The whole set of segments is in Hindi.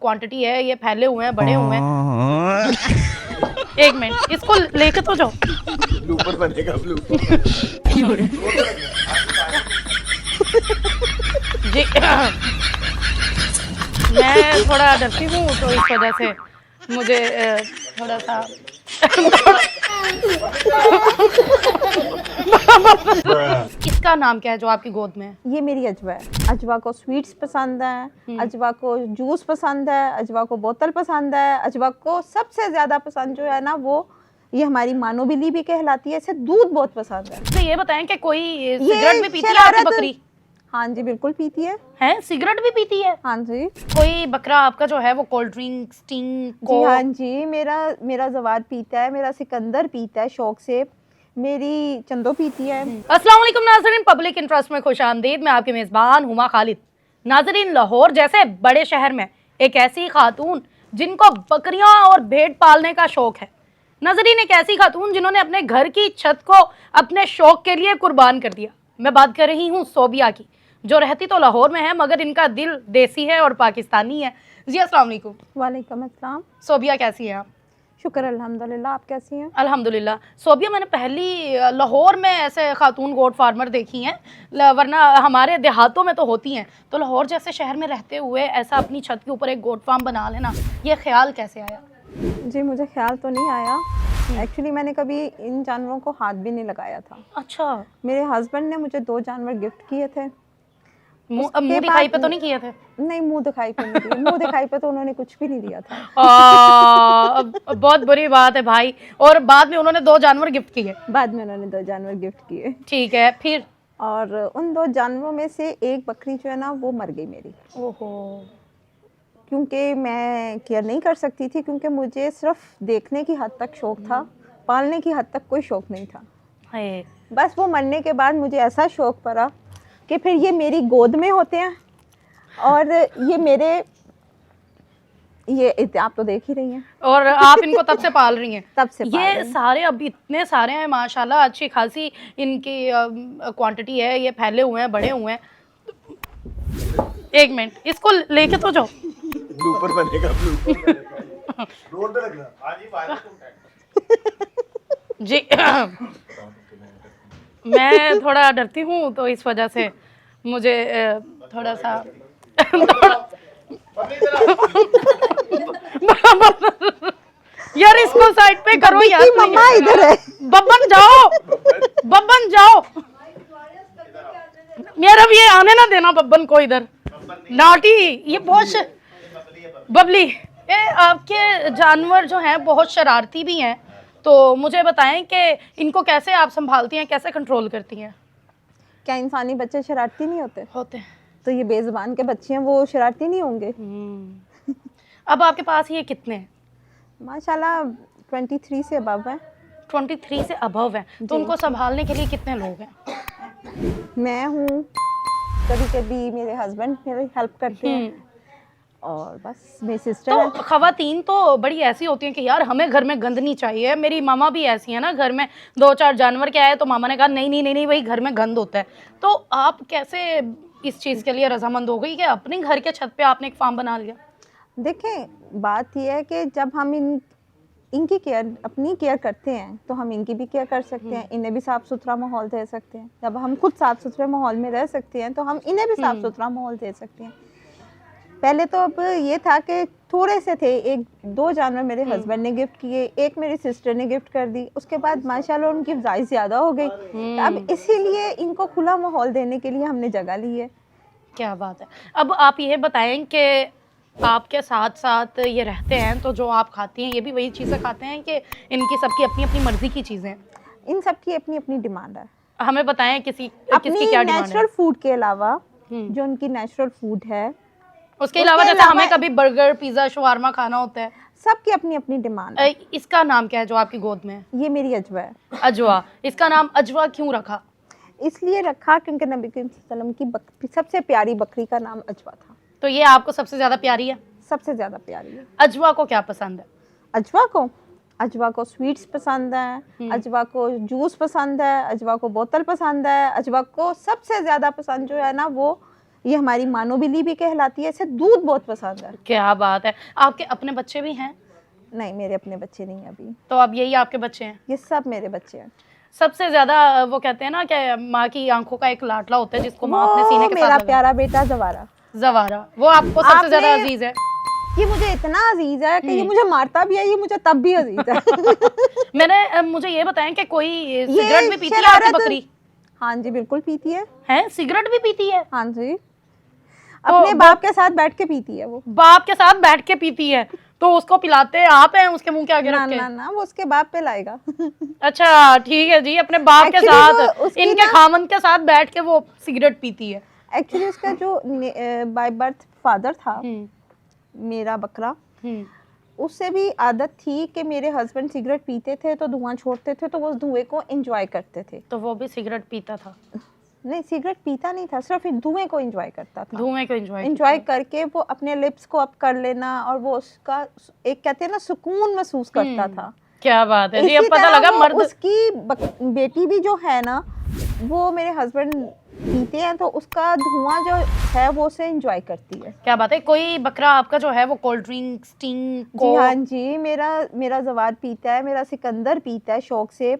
क्वांटिटी है, ये फैले हुए हैं, बड़े हुए हैं। एक मिनट, इसको लेके तो जाओ। ब्लूपर बनेगा, ब्लूपर। जी मैं थोड़ा डरती हूँ तो इस वजह से मुझे थोड़ा सा इसका नाम क्या है जो आपकी गोद में है? ये मेरी अजवा है। अजवा को स्वीट्स पसंद है, अजवा को जूस पसंद है, अजवा को बोतल पसंद है, अजवा को सबसे ज्यादा पसंद जो है ना वो ये हमारी मानो बिल्ली भी कहलाती है। इसे दूध बहुत पसंद है। तो ये बताएं कि कोई सिगरेट भी पीती है आपकी बकरी? हाँ जी बिल्कुल पीती है। हैं, सिगरेट भी पीती है? हाँ जी। कोई बकरा आपका जो है वो कोल्ड ड्रिंक, स्टिंग जी हाँ जी, मेरा जवार पीता है, मेरा सिकंदर पीता है शौक से, मेरी चंदो पीती है। अस्सलाम वालेकुम नाज़रीन, पब्लिक इंटरेस्ट में खुशामदीद। मैं आपके मेज़बान हुमा खालिद। नाज़रीन, लाहौर जैसे बड़े शहर में एक ऐसी खातून जिनको बकरियां और भेड़ पालने का शौक है। नाज़रीन, एक ऐसी खातून जिन्होंने अपने घर की छत को अपने शौक के लिए कुर्बान कर दिया। मैं बात कर रही हूँ सोबिया की, जो रहती तो लाहौर में है मगर इनका दिल देसी है और पाकिस्तानी है। जी अस्सलाम वालेकुम। वालेकुम अस्सलाम। सोबिया कैसी हैं आप? शुक्र अल्हम्दुलिल्लाह, आप कैसी हैं? अल्हम्दुलिल्लाह। सोबिया, मैंने पहली लाहौर में ऐसे खातून गोट फार्मर देखी हैं, वरना हमारे देहातों में तो होती हैं। तो लाहौर जैसे शहर में रहते हुए ऐसा अपनी छत के ऊपर एक गोट फार्म बना लेना, ये ख्याल कैसे आया? जी मुझे ख्याल तो नहीं आया। एक्चुअली मैंने कभी इन जानवरों को हाथ भी नहीं लगाया था। अच्छा, मेरे हस्बैंड ने मुझे 2 जानवर गिफ्ट किए थे। मुंह दिखाई पे तो नहीं किए थे? नहीं, मुंह दिखाई पे नहीं दिए। मुंह दिखाई पे तो उन्होंने कुछ भी नहीं दिया था। बहुत बुरी बात है भाई। और बाद में उन्होंने 2 जानवर गिफ्ट किए? बाद में उन्होंने 2 जानवर गिफ्ट किए। ठीक है, फिर? और उन 2 जानवरों में से एक बकरी जो है ना वो मर गई मेरी। ओहो। क्योंकि मैं केयर नहीं कर सकती थी, क्योंकि मुझे सिर्फ देखने की हद तक शौक था, पालने की हद तक कोई शौक नहीं था। हाय। बस वो मरने के बाद मुझे ऐसा शौक पड़ा कि फिर ये मेरी गोद में होते हैं और ये मेरे, ये आप तो देख ही रही हैं। और आप इनको तब से पाल रही हैं? तब से पाल ये रही हैं। सारे अब इतने सारे हैं माशाल्लाह, अच्छी खासी इनकी क्वांटिटी है, ये फैले हुए हैं, बड़े हुए हैं। एक मिनट, इसको लेके तो जाओ। ब्लूपर बनेगा, ब्लूपर। रोड पे लगना। हाँ जी, फायदा जी मैं थोड़ा डरती हूँ तो इस वजह से मुझे थोड़ा सा यार इसको साइड पे करो यार। मम्मा इधर है। बब्बन जाओ, बब्बन जाओ। मेरा भी ये आने ना देना बब्बन को इधर। नाटी, ये बहुत बबली। ये आपके जानवर जो हैं बहुत शरारती भी हैं, तो मुझे बताएं कि इनको कैसे आप संभालती हैं, कैसे कंट्रोल करती हैं? क्या इंसानी बच्चे शरारती नहीं होते? होते हैं। तो ये बेजुबान के बच्चे हैं, वो शरारती नहीं होंगे? अब आपके पास ये कितने हैं? माशाल्लाह 23 से अबव है। 23 से अबव है। तो उनको संभालने के लिए कितने लोग हैं? मैं हूँ, कभी कभी मेरे हस्बैंड मेरी हेल्प करते हैं, और बस मेरी सिस्टर तो है। खवातीन तो बड़ी ऐसी होती हैं कि यार हमें घर में गंद नहीं चाहिए। मेरी मामा भी ऐसी है ना, घर में 2-4 जानवर के आए तो मामा ने कहा नहीं नहीं नहीं नहीं भाई, घर में गंद होता है। तो आप कैसे इस चीज़ के लिए रजामंद हो गई कि अपने घर के छत पे आपने एक फार्म बना लिया? देखें, बात यह है कि जब हम इनकी केयर, अपनी केयर करते हैं तो हम इनकी भी केयर कर सकते हैं, इन्हें भी साफ़ सुथरा माहौल दे सकते हैं। जब हम खुद साफ़ सुथरे माहौल में रह सकते हैं तो हम इन्हें भी साफ़ सुथरा माहौल दे सकते हैं। पहले तो अब ये था कि थोड़े से थे, 1-2 जानवर मेरे हस्बैंड ने गिफ्ट किए, एक मेरी सिस्टर ने गिफ्ट कर दी। उसके बाद माशाल्लाह उनकी फ़ज़ाइश ज़्यादा हो गई। अब इसीलिए इनको खुला माहौल देने के लिए हमने जगह ली है। क्या बात है। अब आप ये बताएं कि आपके साथ साथ ये रहते हैं तो जो आप खाती हैं ये भी वही चीज़ें खाते हैं कि इनकी सबकी अपनी अपनी मर्जी की चीज़ें हैं? इन सब की अपनी अपनी डिमांड है। हमें बताएं किसकी क्या डिमांड है? नेचुरल फूड के अलावा जो उनकी नेचुरल फूड है, उसके अलावा जैसे हमें कभी बर्गर, पिज़्ज़ा, शवारमा खाना होता है, सबकी अपनी अपनी डिमांड है। इसका नाम क्या है जो आपकी गोद में है? ये मेरी अजवा है। अजवा। इसका नाम अजवा क्यों रखा? इसलिए रखा क्योंकि नबी करीम सल्लल्लाहु अलैहि वसल्लम की सबसे प्यारी बकरी का नाम अजवा था। तो ये आपको सबसे ज्यादा प्यारी है? सबसे ज्यादा प्यारी है। अजवा को क्या पसंद है? अजवा को स्वीट्स पसंद है, अजवा को जूस पसंद है, अजवा को बोतल पसंद है, अजवा को सबसे ज्यादा पसंद जो है ना वो ये हमारी मानोबिली भी कहलाती है, इसे दूध बहुत पसंद है। क्या बात है। आपके अपने बच्चे भी हैं? नहीं, मेरे अपने बच्चे नहीं हैं अभी। तो अब यही आपके बच्चे हैं? ये सब मेरे बच्चे हैं। सबसे ज्यादा वो कहते हैं ना कि माँ की आंखों का एक लाडला होता है जिसको माँ अपने सीने वो के मेरा साथ लगा। प्यारा बेटा जवारा, जवारा, वो आपको सबसे ज्यादा आपने- अजीज है? ये मुझे इतना अजीज है कि ये मुझे मारता भी है, ये मुझे तब भी अजीज है। मुझे ये बताएं कि कोई ये सिगरेट भी पीती है आपकी शरारत- बकरी? हाँ जी, बिल्कुल पीती है। हैं, सिगरेट भी पीती है? हाँ जी, अपने बाप के साथ बैठ के पीती है वो। बाप के साथ बैठ के पीती है? तो उसको पिलाते आप हैं उसके मुंह के आगे ना रख के? ना ना, वो उसके बाप पे लाएगा। अच्छा ठीक है जी, अपने बाप के Actually साथ, वो उसकी इनके ना- खामन के साथ बैठ के वो सिगरेट पीती है। एक्चुअली उसका जो बाय बर्थ फादर था हम्म मेरा बकरा, हम्म उससे भी आदत थी कि मेरे हस्बैंड सिगरेट पीते थे तो धुआं छोड़ते थे, तो वो उस धुएं को एंजॉय करते थे। तो वो भी सिगरेट पीता था? नहीं, सिगरेट पीता नहीं था, सिर्फ धुएं को एंजॉय करता था। धुएं को एंजॉय एंजॉय करके वो अपने लिप्स को अप कर लेना, और वो उसका एक कहते हैं ना सुकून महसूस करता था। क्या बात है जी, अब इसी पता तरह लगा वो मर्द। उसकी बेटी भी जो है ना, वो मेरे हस्बैंड पीते हैं तो उसका धुआं जो है वो उसे एंजॉय करती है। क्या बात है। कोई बकरा आपका जो है वो कोल्ड ड्रिंक स्टिंग जी हाँ जी, मेरा जवार पीता है, मेरा सिकंदर पीता है शौक से,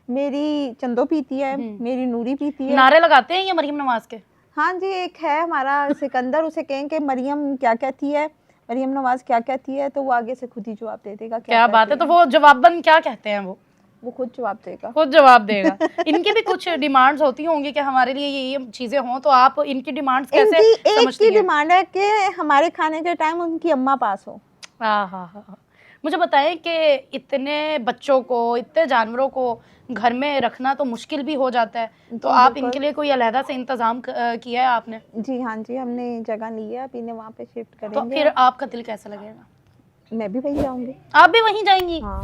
मेरी चंदो पीती है, मेरी नूरी पीती है। नारे लगाते हैं ये मरियम नवाज के? हाँ जी, एक है हमारा सिकंदर, उसे कहें कि मरियम क्या कहती है, मरियम नवाज क्या कहती है, तो वो आगे से खुद ही जवाब दे देगा क्या बात है। तो वो जवाबन क्या कहते हैं? वो खुद जवाब देगा। खुद जवाब देगा। इनकी भी कुछ डिमांड्स होती होंगी कि हमारे लिए ये चीजें हों, तो आप इनकी डिमांड्स कैसे इनकी एक समझती की हैं? डिमांड है कि हमारे खाने के टाइम उनकी अम्मा पास हो। हाँ हाँ हाँ। मुझे बताएं कि इतने बच्चों को, इतने जानवरों को घर में रखना तो मुश्किल भी हो जाता है, तो आप बिल्कुल। इनके लिए कोई अलहदा से इंतजाम किया है आपने? जी हाँ जी, हमने जगह ली है, अभी ने वहाँ पे शिफ्ट तो करेंगे। फिर आपका दिल कैसा लगेगा? मैं भी वहीं जाऊंगी। आप भी वहीं जाएंगी? हाँ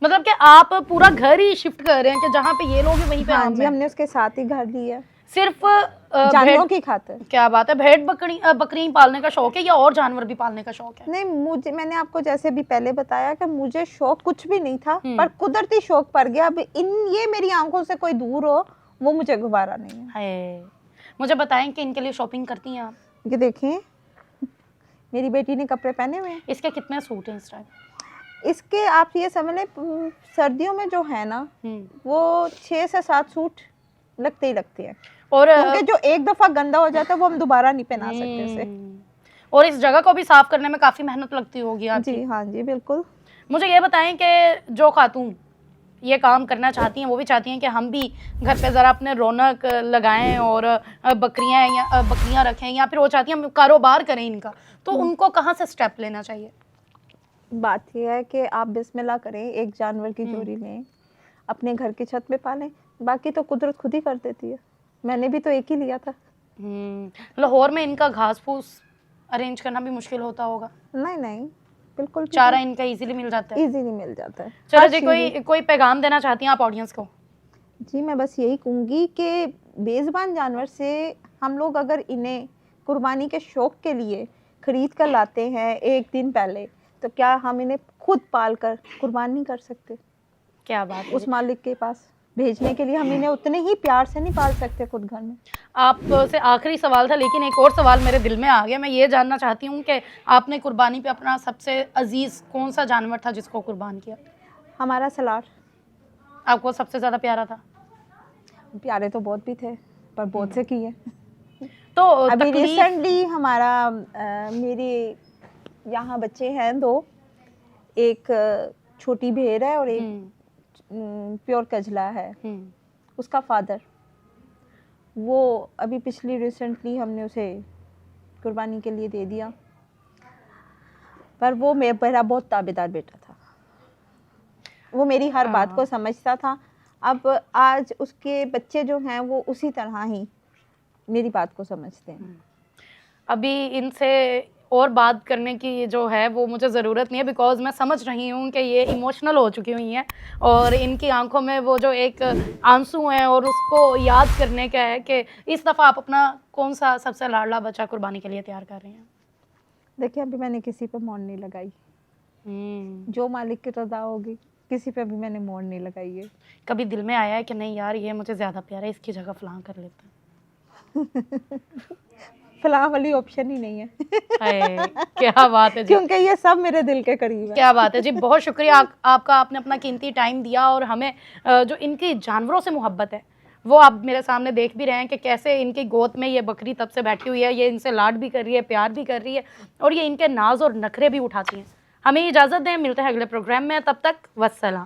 मतलब कि आप पूरा घर ही शिफ्ट कर रहे हैं कि जहाँ पे ये लोग हैं वहीं पे हाँ हम जी, हैं? हमने उसके साथ ही घर लिया, सिर्फ जानवरों की खातिर। क्या बात है। भेड़ बकरी पालने का शौक है या और जानवर भी पालने का शौक है? नहीं, मैंने आपको जैसे भी पहले बताया कि मुझे शौक कुछ भी नहीं था, पर कुदरती शौक पड़ गया। अब ये मेरी आंखों से कोई दूर हो, वो मुझे गुब्बारा नहीं है। हाय। मुझे बताएं कि इनके लिए शॉपिंग करती हैं आप? ये देखें, मेरी बेटी ने कपड़े पहने हुए हैं। इसके कितने सूट हैं इस टाइम? इसके आप ये समझ लें, सर्दियों में जो है ना, वो 6 से 7 सूट लगते ही लगते हैं, और क्योंकि जो एक दफा गंदा हो जाता है वो हम दोबारा नहीं पहना सकते उसे। और इस जगह को भी साफ करने में काफी मेहनत लगती होगी आपकी? जी हाँ जी, बिल्कुल। मुझे ये बताएं कि जो खातून ये काम करना चाहती हैं, वो भी चाहती हैं कि हम भी घर पे ज़रा अपने रौनक लगाएं और बकरियां रखें, या फिर वो चाहती हैं हम कारोबार करें इनका, तो उनको कहाँ से स्टेप लेना चाहिए? बात यह है कि आप बिस्मिल्लाह करें, एक जानवर की जोड़ी लें, अपने घर की छत पे पालें, बाकी तो कुदरत खुद ही कर देती है। मैंने भी तो एक ही लिया था। लाहौर में इनका घास फूस अरेंज करना भी मुश्किल होता होगा? नहीं नहीं, बिल्कुल चारा इनका इजीली मिल जाता है? इजीली मिल जाता है। चलो जी, कोई पैगाम देना चाहती हैं आप ऑडियंस को? जी, मैं बस यही कहूँगी कि बेज़ुबान जानवर से हम लोग अगर इन्हें कुर्बानी के शौक़ के लिए ख़रीद कर लाते हैं एक दिन पहले, तो क्या हम इन्हें खुद पाल कर कुर्बान नहीं कर सकते? क्या बात है। उस मालिक के पास भेजने के लिए हम इन्हें उतने ही प्यार से नहीं पाल सकते खुद घर में? आपसे आखिरी सवाल था, लेकिन एक और सवाल मेरे दिल में आ गया। मैं ये जानना चाहती हूँ कि आपने कुर्बानी पे अपना सबसे अजीज़ कौन सा जानवर था जिसको कुर्बान किया? हमारा सलार आपको सबसे ज़्यादा प्यारा था? प्यारे तो बहुत भी थे, पर बहुत से किए। तो अभी रिसेंटली हमारा मेरे यहाँ बच्चे हैं 2, एक छोटी भेड़ है और एक प्योर कजला है। उसका फादर, वो अभी रिसेंटली हमने उसे कुर्बानी के लिए दे दिया, पर वो मेरा बहुत ताबेदार बेटा था। वो मेरी हर बात को समझता था। अब आज उसके बच्चे जो हैं वो उसी तरह ही मेरी बात को समझते हैं। अभी इनसे और बात करने की जो है वो मुझे ज़रूरत नहीं है, बिकॉज़ मैं समझ रही हूँ कि ये इमोशनल हो चुकी हुई हैं और इनकी आंखों में वो जो एक आंसू हैं और उसको याद करने का है कि इस दफ़ा आप अपना कौन सा सबसे लाडला बच्चा कुर्बानी के लिए तैयार कर रही हैं? देखिए, अभी मैंने किसी पे मोड़ नहीं लगाई। जो मालिक की रज़ा होगी, किसी पे भी मैंने मोड़ नहीं लगाई है। कभी दिल में आया है कि नहीं यार ये मुझे ज़्यादा प्यारा है, इसकी जगह फलां कर लेते हैं? फलां वाली ऑप्शन ही नहीं है। हाय, क्या बात है जी, क्योंकि ये सब मेरे दिल के करीब है। क्या बात है जी, बहुत शुक्रिया आपका, आपने अपना कीमती टाइम दिया और हमें जो इनकी जानवरों से मोहब्बत है वो आप मेरे सामने देख भी रहे हैं कि कैसे इनकी गोद में ये बकरी तब से बैठी हुई है, ये इनसे लाड भी कर रही है, प्यार भी कर रही है और ये इनके नाज और नखरे भी उठाती हैं। हमें इजाज़त दें, मिलते हैं अगले प्रोग्राम में, तब तक वस्सलाम।